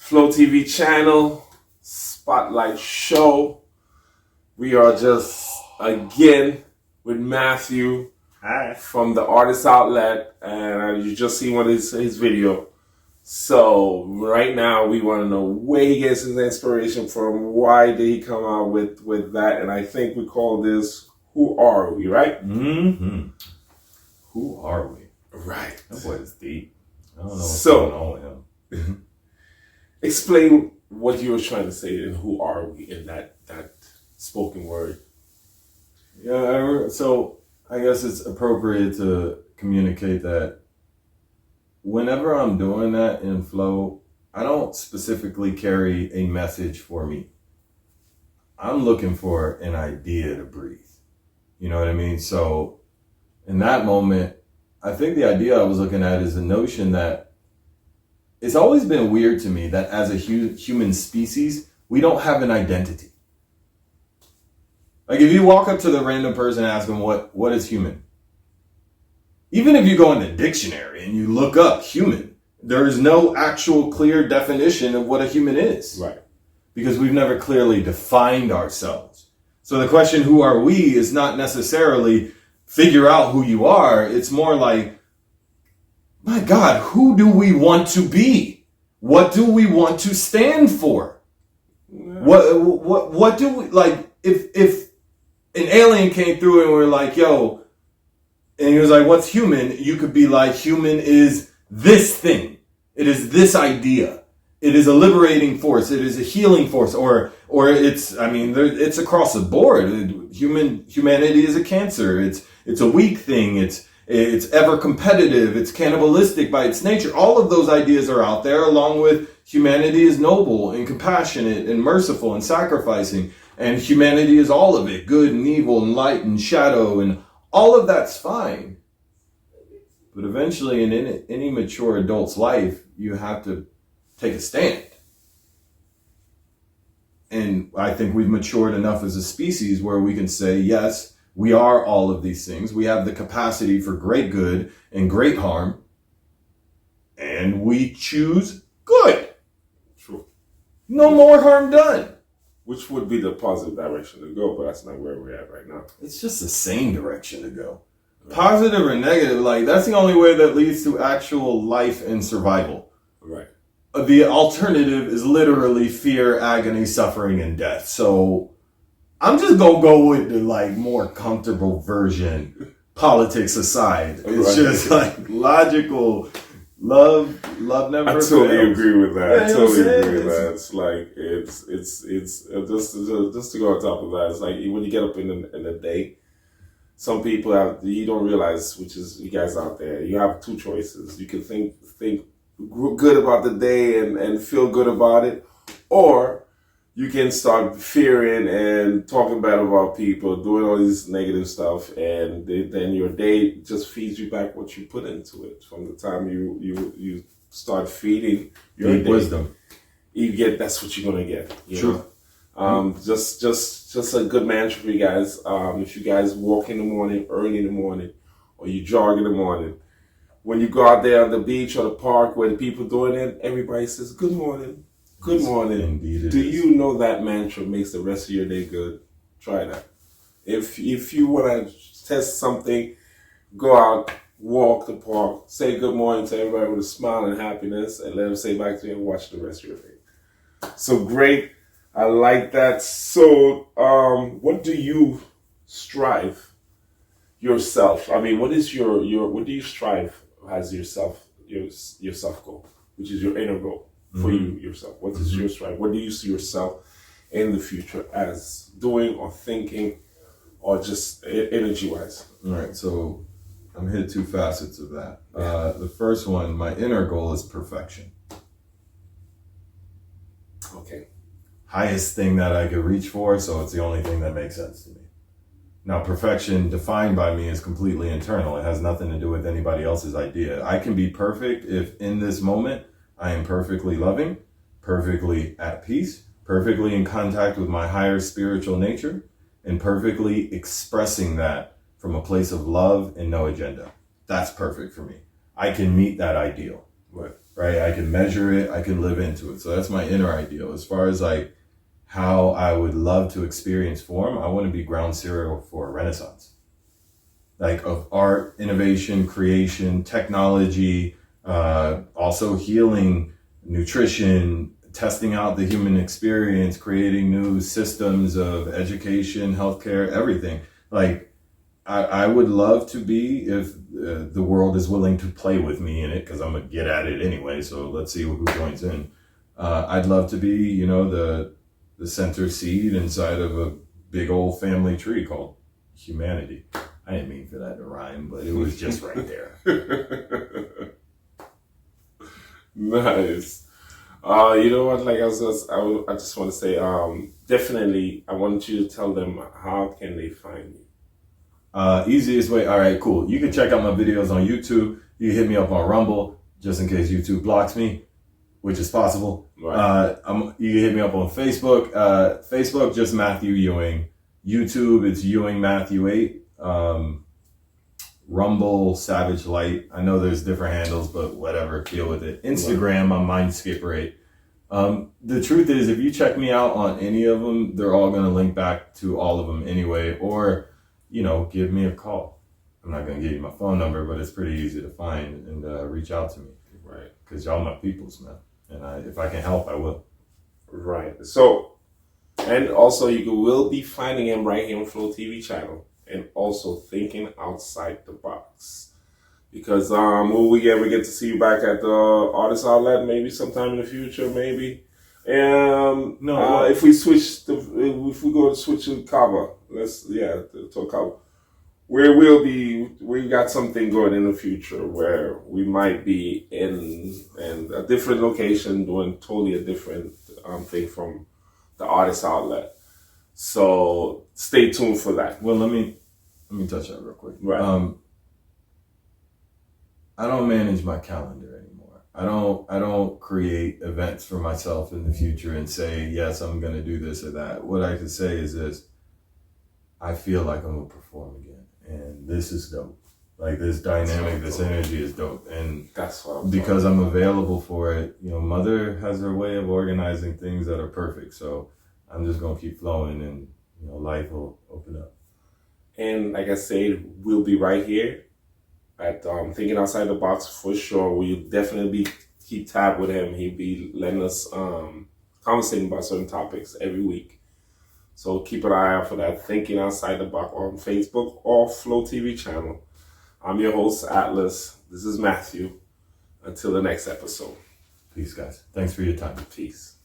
Flow TV channel, Spotlight Show. We are just again with Matthew from the Artist Outlet, and you just see one of his video. So right now we want to know where he gets his inspiration from. Why did he come out with that? And I think we call this "Who Are We?" Right? Mm-hmm. Who are we? Right. That boy is deep. I don't know what's going on with him. Explain what you were trying to say and who are we in that spoken word. Yeah, so I guess it's appropriate to communicate that whenever I'm doing that in flow, I don't specifically carry a message for me. I'm looking for an idea to breathe. You know what I mean? So in that moment, I think the idea I was looking at is the notion that it's always been weird to me that as a human species, we don't have an identity. Like if you walk up to the random person and ask them what is human? Even if you go in the dictionary and you look up human, there is no actual clear definition of what a human is. Right. Because we've never clearly defined ourselves. So the question, who are we, is not necessarily figure out who you are. It's more like, my God, who do we want to be? What do we want to stand for? What do we, like, if an alien came through and we're like, yo, and he was like, what's human? You could be like, human is this thing. It is this idea. It is a liberating force. It is a healing force. Or it's, I mean, it's across the board. Humanity is a cancer. It's a weak thing. It's ever competitive. It's cannibalistic by its nature. All of those ideas are out there, along with humanity is noble and compassionate and merciful and sacrificing. And humanity is all of it, good and evil and light and shadow, and all of that's fine. But eventually in any mature adult's life, you have to take a stand. And I think we've matured enough as a species where we can say, yes, we are all of these things. We have the capacity for great good and great harm. And we choose good. True. No more harm done. Which would be the positive direction to go, but that's not where we're at right now. It's just the same direction to go. Positive or negative, like that's the only way that leads to actual life and survival. Right. The alternative is literally fear, agony, suffering, and death. So I'm just gonna go with the like more comfortable version, politics aside. It's just like logical. Love never fails. I totally agree with that. Yeah, I totally agree with that. It's like it's just to go on top of that. It's like when you get up in the day, some people you don't realize, which is you guys out there, you have two choices. You can think good about the day and feel good about it, or you can start fearing and talking bad about people, doing all this negative stuff, and then your day just feeds you back what you put into it. From the time you start feeding your deep day, wisdom, you get, that's what you're gonna get. True. Just a good mantra for you guys. If you guys walk in the morning, early in the morning, or you jog in the morning, when you go out there on the beach or the park where the people doing it, everybody says good morning. Good morning. Indeed. Do you know that mantra makes the rest of your day good? Try that. If you want to test something, go out, walk the park, say good morning to everybody with a smile and happiness, and let them say back to you and watch the rest of your day. So great. I like that. So what do you strive yourself? I mean, what is your what do you strive as your self goal, which is your inner goal? For you yourself, what is your strive? What do you see yourself in the future as doing or thinking, or just energy wise? All right, so I'm hit two facets of that. The first one, my inner goal is perfection. Okay. Highest thing that I could reach for, so it's the only thing that makes sense to me. Now, perfection defined by me is completely internal. It has nothing to do with anybody else's idea. I can be perfect if in this moment I am perfectly loving, perfectly at peace, perfectly in contact with my higher spiritual nature, and perfectly expressing that from a place of love and no agenda. That's perfect for me. I can meet that ideal. Right? I can measure it. I can live into it. So that's my inner ideal. As far as like how I would love to experience form, I want to be ground zero for a renaissance. Like of art, innovation, creation, technology, also healing, nutrition, testing out the human experience, creating new systems of education, healthcare, everything. Like, I would love to be, if the world is willing to play with me in it, because I'm going to get at it anyway, so let's see who joins in. I'd love to be, the center seed inside of a big old family tree called humanity. I didn't mean for that to rhyme, but it was just right there. Nice. You know what? Like I just want to say, definitely, I want you to tell them how can they find you. Easiest way. All right, cool. You can check out my videos on YouTube. You can hit me up on Rumble, just in case YouTube blocks me, which is possible. Right. You can hit me up on Facebook. Facebook, just Mathew Ewing. YouTube, it's Ewing Mathew 8. Rumble, Savage Light. I know there's different handles, but whatever, deal with it. Instagram, I'm Mindskipper 8. The truth is, if you check me out on any of them, they're all going to link back to all of them anyway, or, give me a call. I'm not going to give you my phone number, but it's pretty easy to find, and reach out to me. Right. Because y'all my peoples, man. And if I can help, I will. Right. So, and also you will be finding him right here on Flow TV channel. And also thinking outside the box, because will we ever get to see you back at the Artist Outlet? Maybe sometime in the future, maybe. No. If we go to switch to cover, to a cover, we got something going in the future where we might be in a different location doing totally a different thing from the Artist Outlet. So stay tuned for that. Well, let me touch that real quick. Right. I don't manage my calendar anymore. I don't create events for myself in the future and say, yes, I'm going to do this or that. What I can say is this: I feel like I'm going to perform again, and this is dope. Like, this dynamic, this energy is dope, and that's what because I'm available for it. Mother has her way of organizing things that are perfect. So I'm just going to keep flowing, and life will open up. And like I said, we'll be right here at Thinking Outside the Box for sure. We'll definitely keep tab with him. He'll be letting us conversating about certain topics every week. So keep an eye out for that. Thinking Outside the Box on Facebook or Flow TV channel. I'm your host, Atlas. This is Mathew. Until the next episode. Peace, guys. Thanks for your time. Peace.